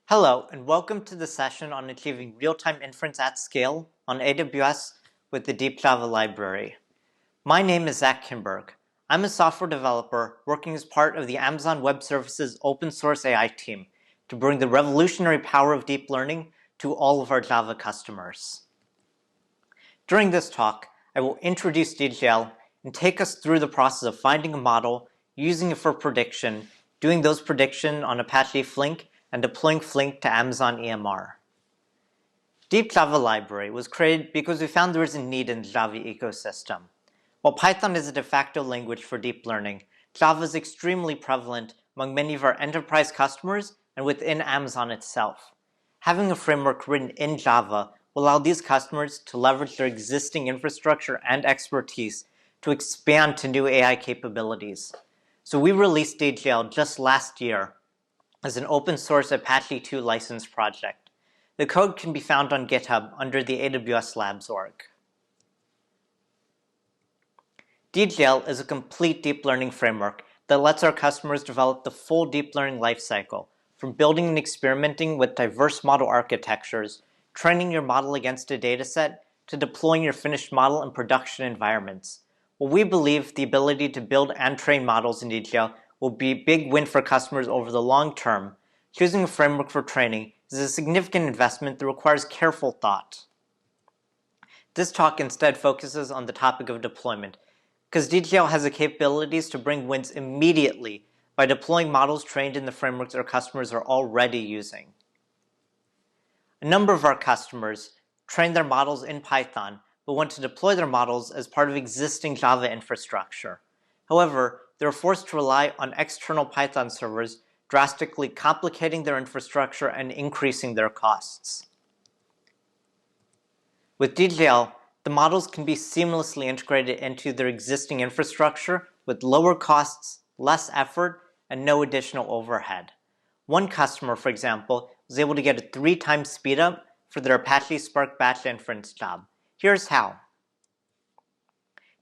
Hello, and welcome to the session on achieving real-time inference at scale on AWS with the Deep Java library. My name is Zach Kimberg. I'm a software developer working as part of the Amazon Web Services open source AI team to bring the revolutionary power of deep learning to all of our Java customers. During this talk, I will introduce DJL and take us through the process of finding a model, using it for prediction, doing those predictions on Apache Flink, and deploying Flink to Amazon EMR. Deep Java Library was created because we found there was a need in the Java ecosystem. While Python is a de facto language for deep learning, Java is extremely prevalent among many of our enterprise customers and within Amazon itself. Having a framework written in Java will allow these customers to leverage their existing infrastructure and expertise to expand to new AI capabilities. So we released DJL just last year as an open source Apache 2 license project. The code can be found on GitHub under the AWS Labs org. DJL is a complete deep learning framework that lets our customers develop the full deep learning lifecycle, from building and experimenting with diverse model architectures, training your model against a dataset, to deploying your finished model in production environments. Well, we believe the ability to build and train models in DJL will be a big win for customers over the long term. Choosing a framework for training is a significant investment that requires careful thought. This talk instead focuses on the topic of deployment, because DJL has the capabilities to bring wins immediately by deploying models trained in the frameworks our customers are already using. A number of our customers train their models in Python but want to deploy their models as part of existing Java infrastructure. However, they're forced to rely on external Python servers, drastically complicating their infrastructure and increasing their costs. With DJL, the models can be seamlessly integrated into their existing infrastructure with lower costs, less effort, and no additional overhead. One customer, for example, was able to get a 3 times speedup for their Apache Spark batch inference job. Here's how.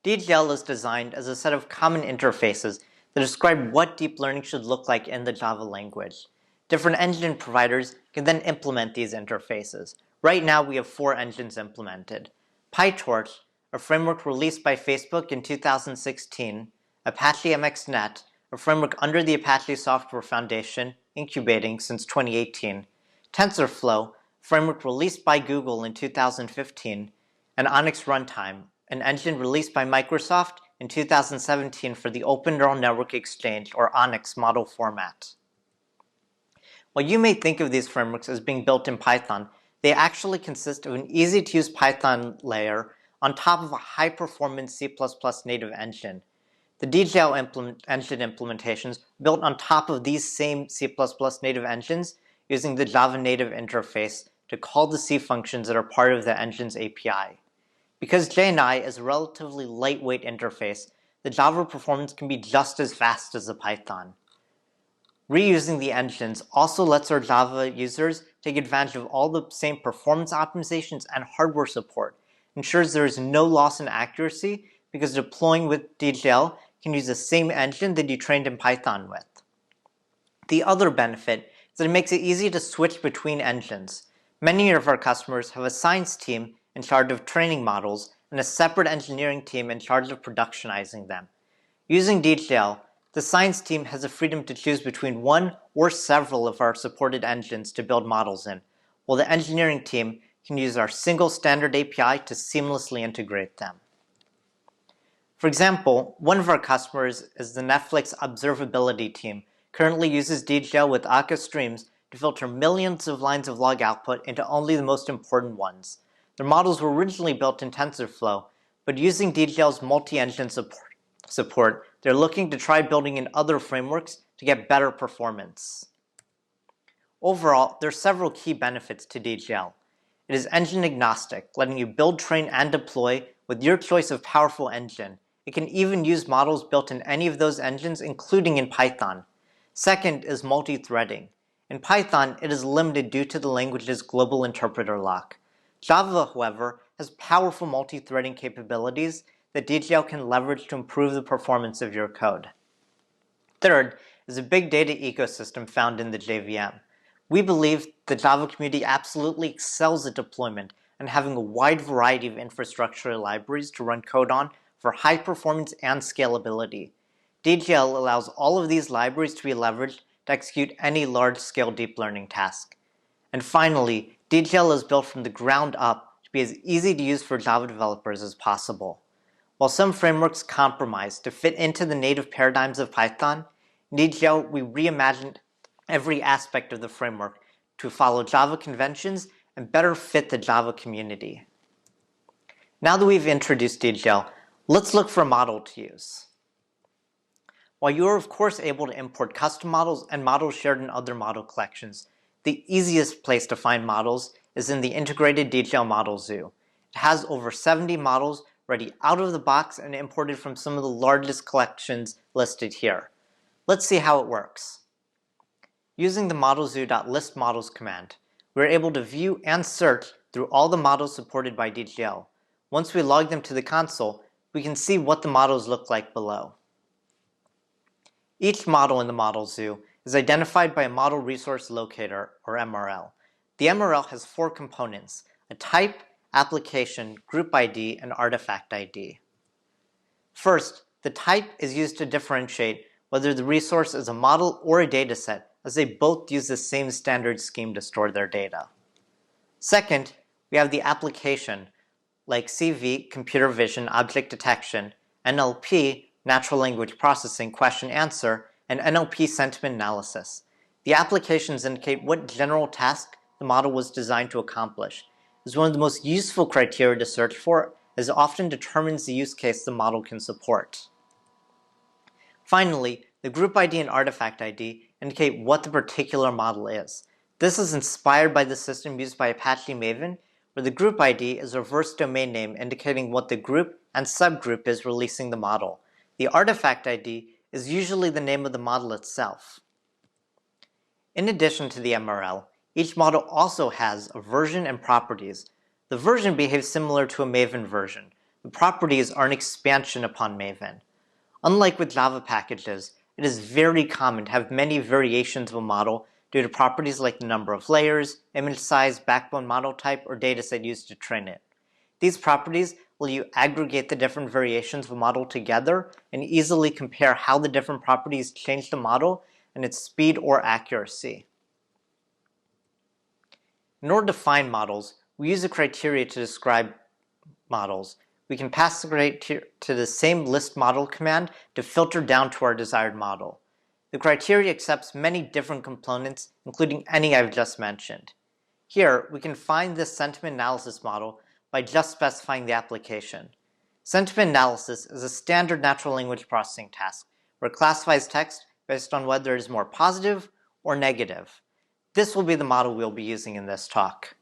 DJL is designed as a set of common interfaces that describe what deep learning should look like in the Java language. Different engine providers can then implement these interfaces. Right now, we have 4 engines implemented: PyTorch, a framework released by Facebook in 2016, Apache MXNet, a framework under the Apache Software Foundation, incubating since 2018, TensorFlow, a framework released by Google in 2015, and Onyx Runtime, an engine released by Microsoft in 2017 for the Open Neural Network Exchange, or ONNX, model format. While you may think of these frameworks as being built in Python, they actually consist of an easy-to-use Python layer on top of a high-performance C++ native engine. The DJL engine implementations built on top of these same C++ native engines using the Java native interface to call the C functions that are part of the engine's API. Because JNI is a relatively lightweight interface, the Java performance can be just as fast as the Python. Reusing the engines also lets our Java users take advantage of all the same performance optimizations and hardware support, ensures there is no loss in accuracy because deploying with DJL can use the same engine that you trained in Python with. The other benefit is that it makes it easy to switch between engines. Many of our customers have a science team in charge of training models and a separate engineering team in charge of productionizing them. Using DJL, the science team has the freedom to choose between one or several of our supported engines to build models in, while the engineering team can use our single standard API to seamlessly integrate them. For example, one of our customers is the Netflix observability team, currently uses DJL with Akka streams to filter millions of lines of log output into only the most important ones. Their models were originally built in TensorFlow, but using DJL's multi-engine support, they're looking to try building in other frameworks to get better performance. Overall, there are several key benefits to DJL. It is engine agnostic, letting you build, train, and deploy with your choice of powerful engine. It can even use models built in any of those engines, including in Python. Second is multi-threading. In Python, it is limited due to the language's global interpreter lock. Java, however, has powerful multi-threading capabilities that DJL can leverage to improve the performance of your code. Third is a big data ecosystem found in the JVM. We believe the Java community absolutely excels at deployment and having a wide variety of infrastructure libraries to run code on for high performance and scalability. DGL allows all of these libraries to be leveraged to execute any large-scale deep learning task. And finally, DGL is built from the ground up to be as easy to use for Java developers as possible. While some frameworks compromise to fit into the native paradigms of Python, in DGL we reimagined every aspect of the framework to follow Java conventions and better fit the Java community. Now that we've introduced DGL, let's look for a model to use. While you are of course able to import custom models and models shared in other model collections, the easiest place to find models is in the integrated DGL model zoo. It has over 70 models ready out of the box and imported from some of the largest collections listed here. Let's see how it works. Using the modelzoo.listModels command, we are able to view and search through all the models supported by DGL. Once we log them to the console, we can see what the models look like below. Each model in the model zoo is identified by a model resource locator, or MRL. The MRL has four components: a type, application, group ID, and artifact ID. First, the type is used to differentiate whether the resource is a model or a dataset, as they both use the same standard scheme to store their data. Second, we have the application, like CV, computer vision, object detection, NLP, natural language processing, question answer, and NLP sentiment analysis. The applications indicate what general task the model was designed to accomplish. It is one of the most useful criteria to search for, as it often determines the use case the model can support. Finally, the group ID and artifact ID indicate what the particular model is. This is inspired by the system used by Apache Maven, where the group ID is a reverse domain name indicating what the group and subgroup is releasing the model. The artifact ID is usually the name of the model itself. In addition to the MRL, each model also has a version and properties. The version behaves similar to a Maven version. The properties are an expansion upon Maven. Unlike with Java packages, it is very common to have many variations of a model due to properties like the number of layers, image size, backbone model type, or dataset used to train it. These properties let you aggregate the different variations of a model together and easily compare how the different properties change the model and its speed or accuracy. In order to find models, we use a criteria to describe models. We can pass the criteria to the same list model command to filter down to our desired model. The criteria accepts many different components, including any I've just mentioned. Here, we can find this sentiment analysis model by just specifying the application. Sentiment analysis is a standard natural language processing task where it classifies text based on whether it is more positive or negative. This will be the model we'll be using in this talk.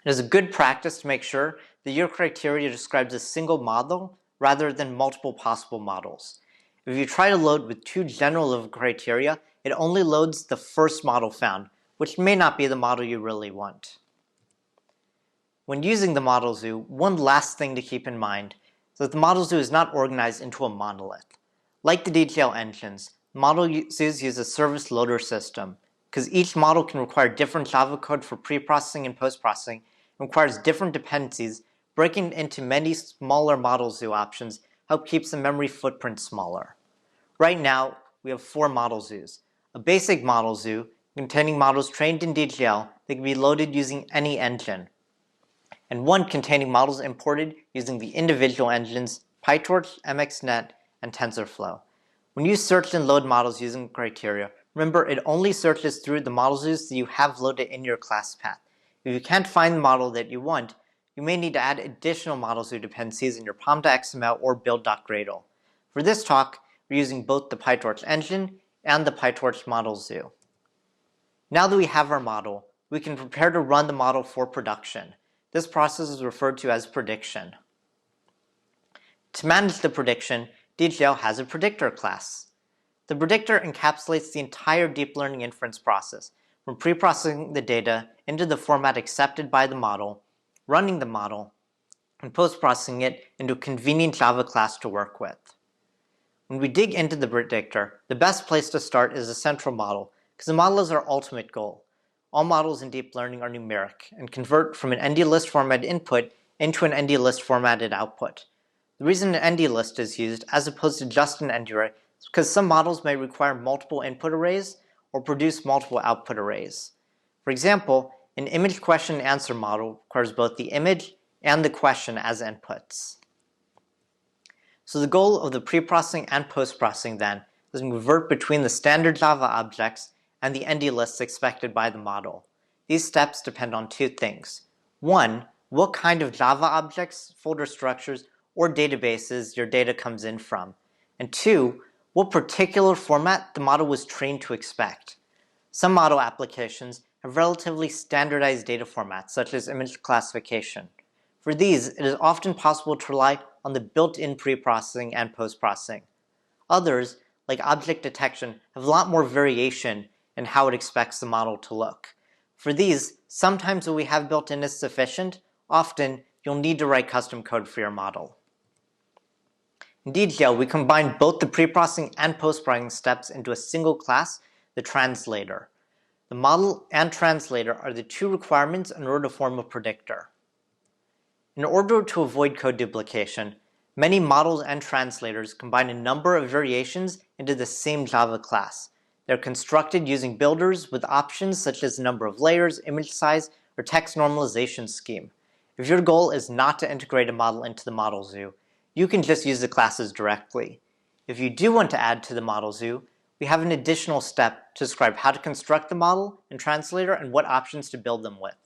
It is a good practice to make sure that your criteria describes a single model rather than multiple possible models. If you try to load with too general of a criteria, it only loads the first model found, which may not be the model you really want. When using the model zoo, one last thing to keep in mind is that the model zoo is not organized into a monolith. Like the DGL engines, model zoos use a service loader system. Because each model can require different Java code for pre-processing and post-processing, and requires different dependencies, breaking it into many smaller model zoo options help keeps the memory footprint smaller. Right now, we have 4 model zoos. A basic model zoo containing models trained in DGL that can be loaded using any engine, and one containing models imported using the individual engines PyTorch, MXNet, and TensorFlow. When you search and load models using criteria, remember it only searches through the model zoos that you have loaded in your class path. If you can't find the model that you want, you may need to add additional model zoo dependencies in your pom.xml or build.gradle. For this talk, we're using both the PyTorch engine and the PyTorch model zoo. Now that we have our model, we can prepare to run the model for production. This process is referred to as prediction. To manage the prediction, DGL has a predictor class. The predictor encapsulates the entire deep learning inference process, from pre-processing the data into the format accepted by the model, running the model, and post-processing it into a convenient Java class to work with. When we dig into the predictor, the best place to start is the central model, because the model is our ultimate goal. all models in deep learning are numeric and convert from an ND-list formatted input into an ND-list formatted output. The reason an ND-list is used as opposed to just an ND array is because some models may require multiple input arrays or produce multiple output arrays. For example, an image question and answer model requires both the image and the question as inputs. So the goal of the pre-processing and post-processing then is to convert between the standard Java objects and the ND lists expected by the model. These steps depend on two things. One, what kind of Java objects, folder structures, or databases your data comes in from. And two, what particular format the model was trained to expect. Some model applications have relatively standardized data formats, such as image classification. For these, it is often possible to rely on the built-in pre-processing and post-processing. Others, like object detection, have a lot more variation in how it expects the model to look. For these, sometimes what we have built in is sufficient. Often, you'll need to write custom code for your model. In DGL, we combine both the pre-processing and post-processing steps into a single class, the translator. The model and translator are the two requirements in order to form a predictor. In order to avoid code duplication, many models and translators combine a number of variations into the same Java class. They're constructed using builders with options such as the number of layers, image size, or text normalization scheme. If your goal is not to integrate a model into the model zoo, you can just use the classes directly. If you do want to add to the model zoo, we have an additional step to describe how to construct the model and translator and what options to build them with.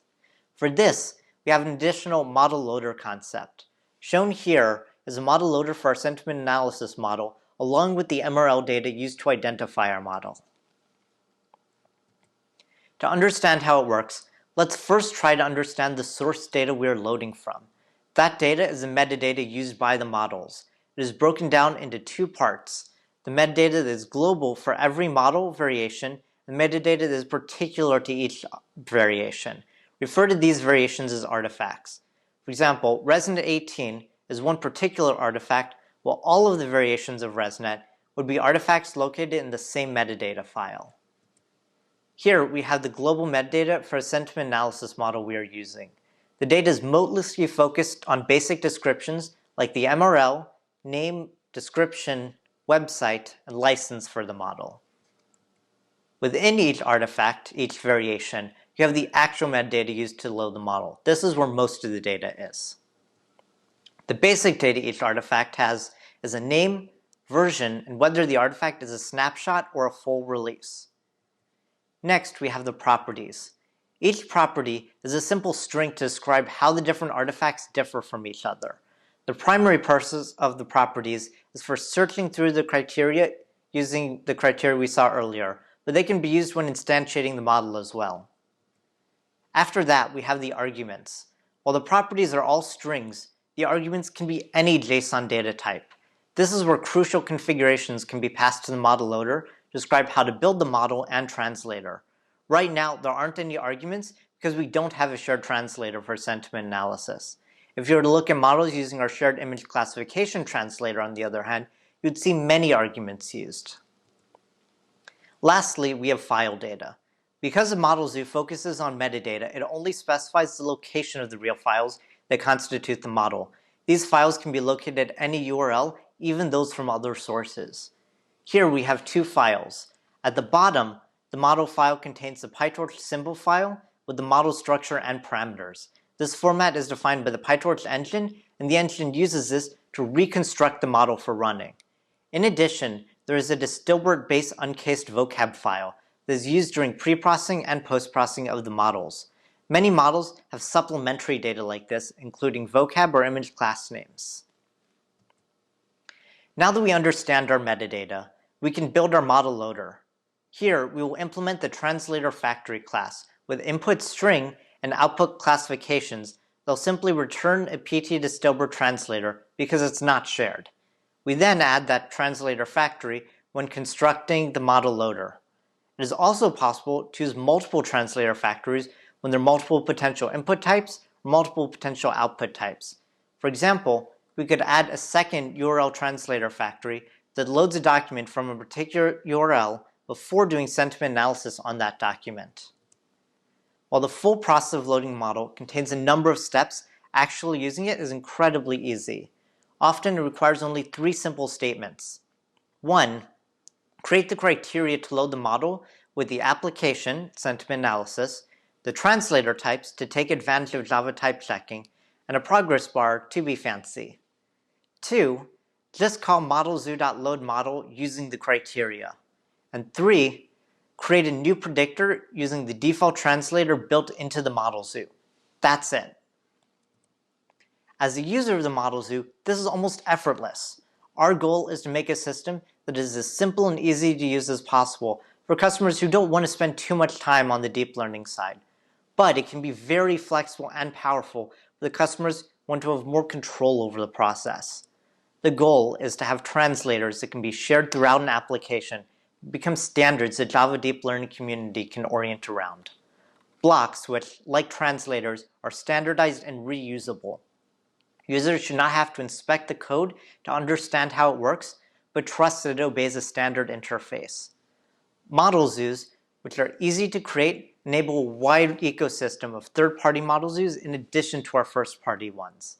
For this, we have an additional model loader concept. Shown here is a model loader for our sentiment analysis model, along with the MRL data used to identify our model. To understand how it works, let's first try to understand the source data we are loading from. That data is the metadata used by the models. It is broken down into two parts: the metadata that is global for every model variation, and metadata that is particular to each variation. Refer to these variations as artifacts. For example, ResNet 18 is one particular artifact, while all of the variations of ResNet would be artifacts located in the same metadata file. Here we have the global metadata for a sentiment analysis model we are using. The data is mostly focused on basic descriptions like the MRL, name, description, website, and license for the model. Within each artifact, each variation, you have the actual metadata used to load the model. This is where most of the data is. The basic data each artifact has is a name, version, and whether the artifact is a snapshot or a full release. Next, we have the properties. Each property is a simple string to describe how the different artifacts differ from each other. The primary purpose of the properties is for searching through the criteria using the criteria we saw earlier, but they can be used when instantiating the model as well. After that, we have the arguments. While the properties are all strings, the arguments can be any JSON data type. This is where crucial configurations can be passed to the model loader to describe how to build the model and translator. Right now, there aren't any arguments because we don't have a shared translator for sentiment analysis. If you were to look at models using our shared image classification translator, on the other hand, you'd see many arguments used. Lastly, we have file data. Because the model zoo focuses on metadata, it only specifies the location of the real files that constitute the model. These files can be located at any URL, even those from other sources. Here we have two files. At the bottom, the model file contains the PyTorch symbol file with the model structure and parameters. This format is defined by the PyTorch engine, and the engine uses this to reconstruct the model for running. In addition, there is a Distilbert-based uncased vocab file that is used during pre-processing and post-processing of the models. Many models have supplementary data like this, including vocab or image class names. Now that we understand our metadata, we can build our model loader. Here, we will implement the translator factory class with input string and output classifications. They'll simply return a PT Distilbert translator because it's not shared. We then add that translator factory when constructing the model loader. It is also possible to use multiple translator factories when there are multiple potential input types or multiple potential output types. For example, we could add a second URL translator factory that loads a document from a particular URL before doing sentiment analysis on that document. While the full process of loading a model contains a number of steps, actually using it is incredibly easy. Often it requires only 3 simple statements. 1. Create the criteria to load the model with the application, sentiment analysis, the translator types to take advantage of Java type checking, and a progress bar to be fancy. 2. Just call modelzoo.loadModel using the criteria. And 3. Create a new predictor using the default translator built into the model zoo. That's it. As a user of the model zoo, this is almost effortless. Our goal is to make a system that is as simple and easy to use as possible for customers who don't want to spend too much time on the deep learning side. But it can be very flexible and powerful for the customers who want to have more control over the process. The goal is to have translators that can be shared throughout an application, become standards that Java deep learning community can orient around. Blocks, which, like translators, are standardized and reusable. Users should not have to inspect the code to understand how it works, but trust that it obeys a standard interface. Model zoos, which are easy to create, enable a wide ecosystem of third-party model zoos in addition to our first-party ones.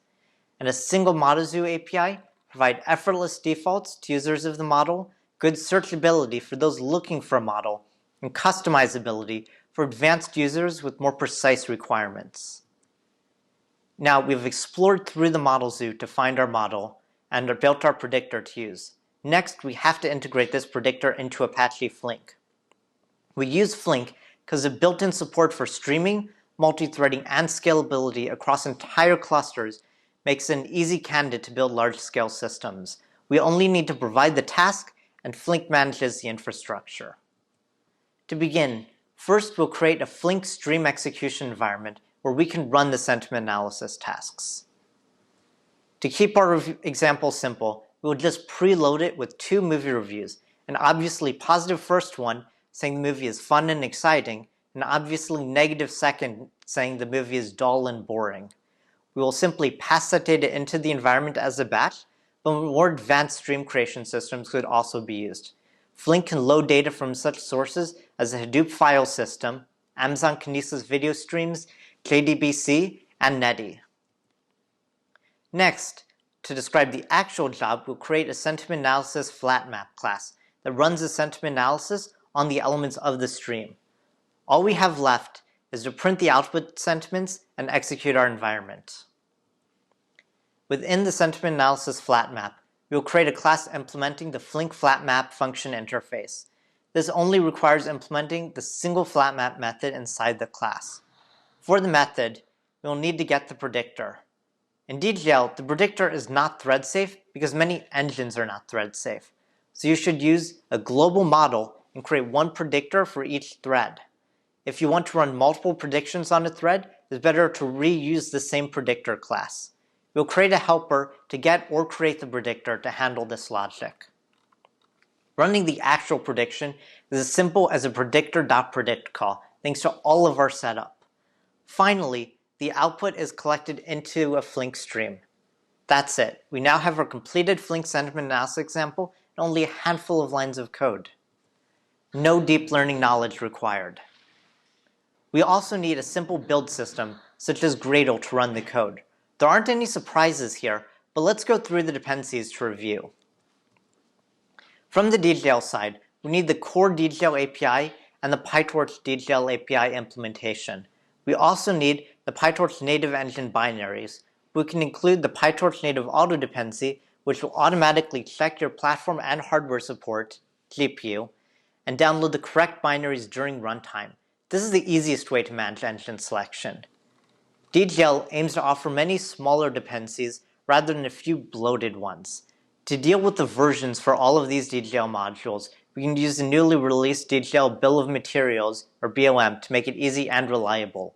And a single model zoo API provide effortless defaults to users of the model, good searchability for those looking for a model, and customizability for advanced users with more precise requirements. Now, we've explored through the model zoo to find our model and built our predictor to use. Next, we have to integrate this predictor into Apache Flink. We use Flink because of built-in support for streaming, multi-threading, and scalability across entire clusters makes it an easy candidate to build large-scale systems. We only need to provide the task, and Flink manages the infrastructure. To begin, first we'll create a Flink stream execution environment where we can run the sentiment analysis tasks. To keep our example simple, we will just preload it with 2 movie reviews, an obviously positive first one saying the movie is fun and exciting, and obviously negative second saying the movie is dull and boring. We will simply pass that data into the environment as a batch, but more advanced stream creation systems could also be used. Flink can load data from such sources as the Hadoop file system, Amazon Kinesis video streams, JDBC, and Netty. Next, to describe the actual job, we'll create a sentiment analysis flat map class that runs the sentiment analysis on the elements of the stream. All we have left is to print the output sentiments and execute our environment. Within the sentiment analysis flat map, we will create a class implementing the Flink flat map function interface. This only requires implementing the single flat map method inside the class. For the method, we will need to get the predictor. In DGL, the predictor is not thread safe because many engines are not thread safe. So you should use a global model and create one predictor for each thread. If you want to run multiple predictions on a thread, it's better to reuse the same predictor class. We'll create a helper to get or create the predictor to handle this logic. Running the actual prediction is as simple as a predictor.predict call, thanks to all of our setup. Finally, the output is collected into a Flink stream. That's it. We now have our completed Flink sentiment analysis example and only a handful of lines of code. No deep learning knowledge required. We also need a simple build system, such as Gradle, to run the code. There aren't any surprises here, but let's go through the dependencies to review. From the DGL side, we need the core DGL API and the PyTorch DGL API implementation. We also need the PyTorch native engine binaries. We can include the PyTorch native auto dependency, which will automatically check your platform and hardware support, GPU, and download the correct binaries during runtime. This is the easiest way to manage engine selection. DGL aims to offer many smaller dependencies rather than a few bloated ones. To deal with the versions for all of these DGL modules, we can use the newly released DGL Bill of Materials, or BOM, to make it easy and reliable.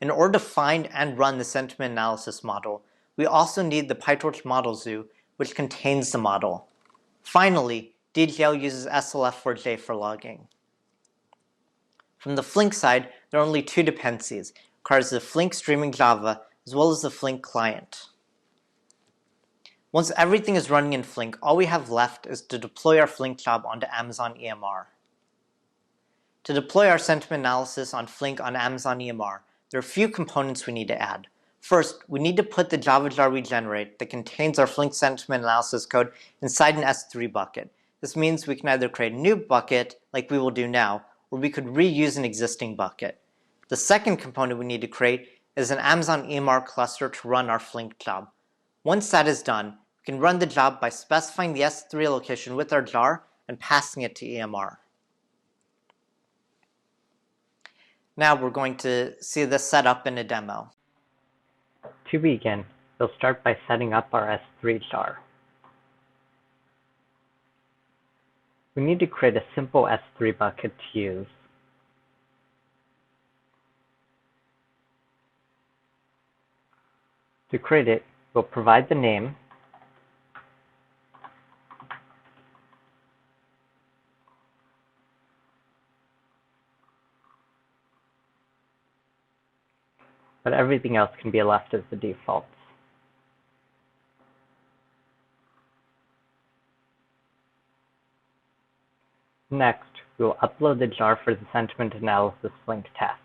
In order to find and run the sentiment analysis model, we also need the PyTorch model zoo, which contains the model. Finally, DGL uses SLF4j for logging. From the Flink side, there are only 2 dependencies. It requires the Flink streaming Java as well as the Flink client. Once everything is running in Flink, all we have left is to deploy our Flink job onto Amazon EMR. To deploy our sentiment analysis on Flink on Amazon EMR, there are a few components we need to add. First, we need to put the Java jar we generate that contains our Flink sentiment analysis code inside an S3 bucket. This means we can either create a new bucket, like we will do now, or we could reuse an existing bucket. The second component we need to create is an Amazon EMR cluster to run our Flink job. Once that is done, we can run the job by specifying the S3 location with our jar and passing it to EMR. Now we're going to see this set up in a demo. To begin, we'll start by setting up our S3 jar. We need to create a simple S3 bucket to use. To create it, we'll provide the name, but everything else can be left as the defaults. Next, we will upload the jar for the sentiment analysis Flink task.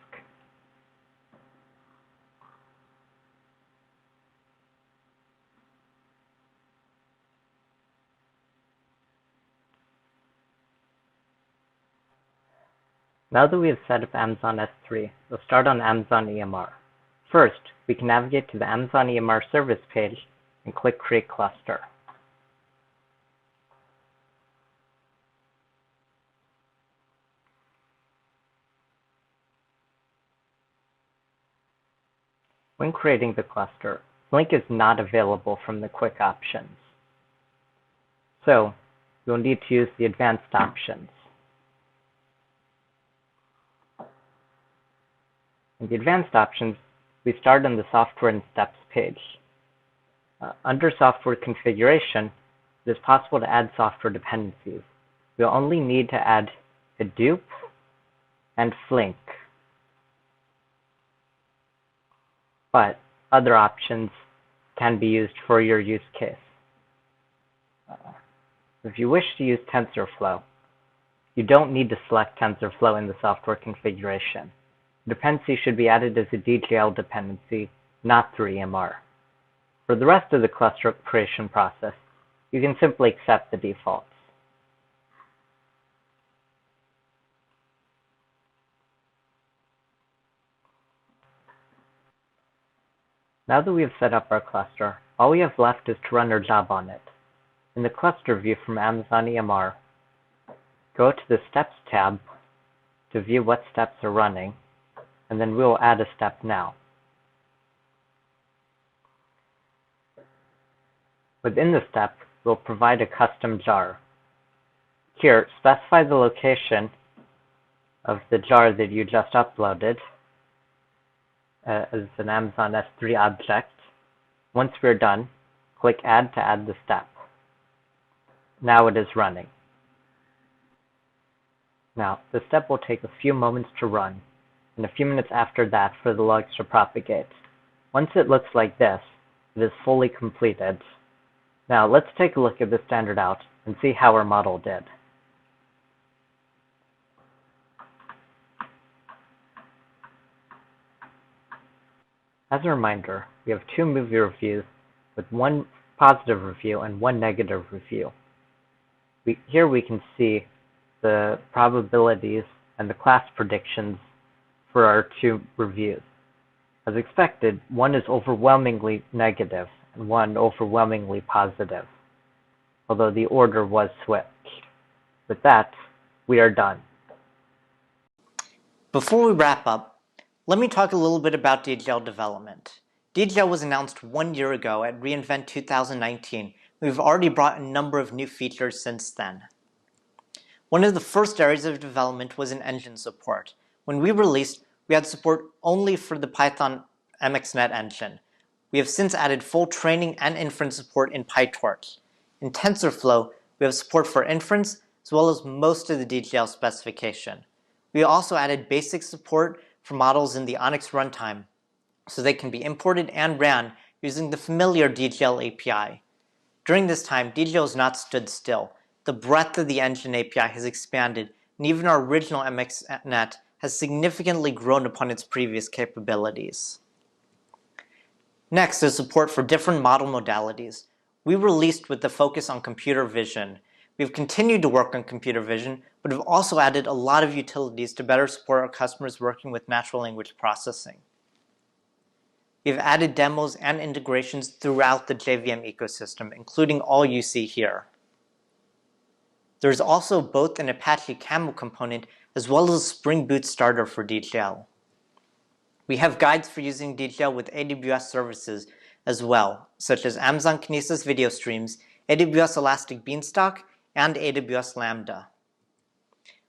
Now that we have set up Amazon S3, we'll start on Amazon EMR. First, we can navigate to the Amazon EMR service page and click Create Cluster. When creating the cluster, Flink is not available from the quick options. So, you'll need to use the advanced options. In the advanced options, we start on the Software and Steps page. Under Software Configuration, it is possible to add software dependencies. We'll only need to add Hadoop and Flink. But other options can be used for your use case. If you wish to use TensorFlow, you don't need to select TensorFlow in the software configuration. Dependency should be added as a DGL dependency, not through EMR. For the rest of the cluster creation process, you can simply accept the defaults. Now that we have set up our cluster, all we have left is to run our job on it. In the cluster view from Amazon EMR, go to the Steps tab to view what steps are running, and then we will add a step now. Within the step, we'll provide a custom jar. Here, specify the location of the jar that you just uploaded as an Amazon S3 object. Once we're done, click Add to add the step. Now it is running. Now, the step will take a few moments to run, and a few minutes after that for the logs to propagate. Once it looks like this, it is fully completed. Now, let's take a look at the standard out and see how our model did. As a reminder, we have 2 movie reviews with 1 positive review and 1 negative review. Here we can see the probabilities and the class predictions for our 2 reviews. As expected, 1 is overwhelmingly negative and 1 overwhelmingly positive, although the order was switched. With that, we are done. Before we wrap up, let me talk a little bit about DGL development. DGL was announced 1 year ago at reInvent 2019. We've already brought a number of new features since then. One of the first areas of development was in engine support. When we released, we had support only for the Python MXNet engine. We have since added full training and inference support in PyTorch. In TensorFlow, we have support for inference as well as most of the DGL specification. We also added basic support for models in the Onyx runtime, so they can be imported and ran using the familiar DGL API. During this time, DGL has not stood still. The breadth of the engine API has expanded and even our original MXNet has significantly grown upon its previous capabilities. Next is support for different model modalities. We released with the focus on computer vision. We've continued to work on computer vision, but have also added a lot of utilities to better support our customers working with natural language processing. We've added demos and integrations throughout the JVM ecosystem, including all you see here. There's also both an Apache Camel component as well as a Spring Boot starter for DGL. We have guides for using DGL with AWS services as well, such as Amazon Kinesis video streams, AWS Elastic Beanstalk, and AWS Lambda.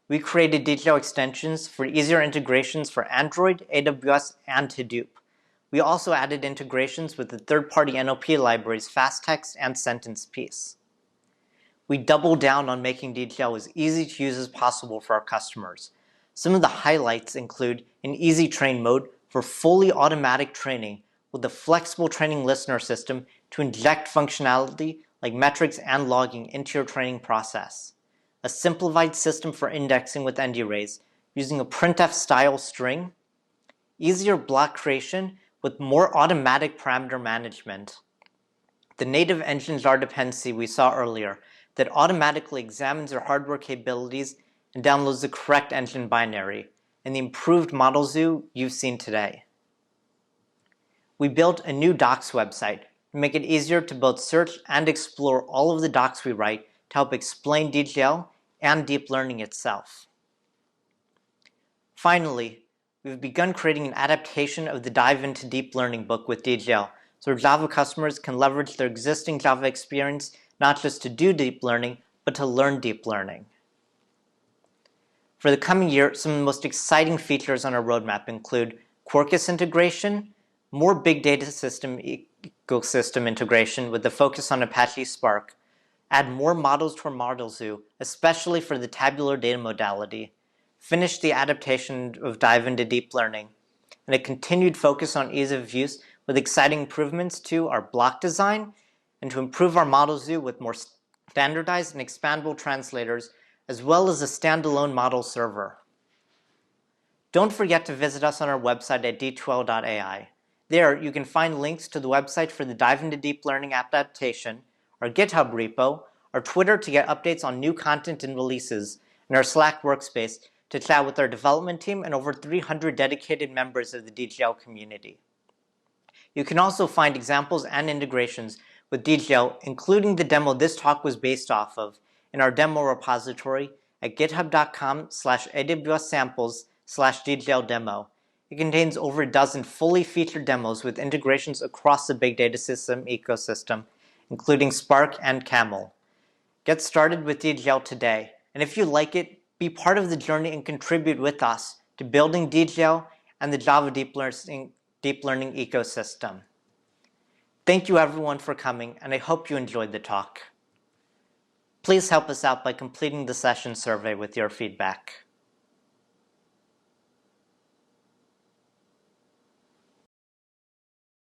We created DGL extensions for easier integrations for Android, AWS, and Hadoop. We also added integrations with the third-party NLP libraries FastText and SentencePiece. We doubled down on making DGL as easy to use as possible for our customers. Some of the highlights include an easy train mode for fully automatic training with a flexible training listener system to inject functionality like metrics and logging into your training process, a simplified system for indexing with end arrays using a printf-style string, easier block creation with more automatic parameter management, the native engine jar dependency we saw earlier that automatically examines your hardware capabilities and downloads the correct engine binary, and the improved model zoo you've seen today. We built a new docs website to make it easier to both search and explore all of the docs we write to help explain DGL and deep learning itself. Finally, we've begun creating an adaptation of the Dive into Deep Learning book with DGL, so Java customers can leverage their existing Java experience not just to do deep learning, but to learn deep learning. For the coming year, some of the most exciting features on our roadmap include Quarkus integration, more big data system ecosystem integration with the focus on Apache Spark, add more models to our model zoo, especially for the tabular data modality, finish the adaptation of Dive into Deep Learning, and a continued focus on ease of use with exciting improvements to our block design, and to improve our model zoo with more standardized and expandable translators, as well as a standalone model server. Don't forget to visit us on our website at d2l.ai. There, you can find links to the website for the Dive into Deep Learning adaptation, our GitHub repo, our Twitter to get updates on new content and releases, and our Slack workspace to chat with our development team and over 300 dedicated members of the DGL community. You can also find examples and integrations with DGL, including the demo this talk was based off of, in our demo repository at github.com/awssamples/dgldemo. It contains over a dozen fully featured demos with integrations across the big data system ecosystem, including Spark and Camel. Get started with DGL today, and if you like it, be part of the journey and contribute with us to building DGL and the Java deep learning ecosystem. Thank you everyone for coming, and I hope you enjoyed the talk. Please help us out by completing the session survey with your feedback.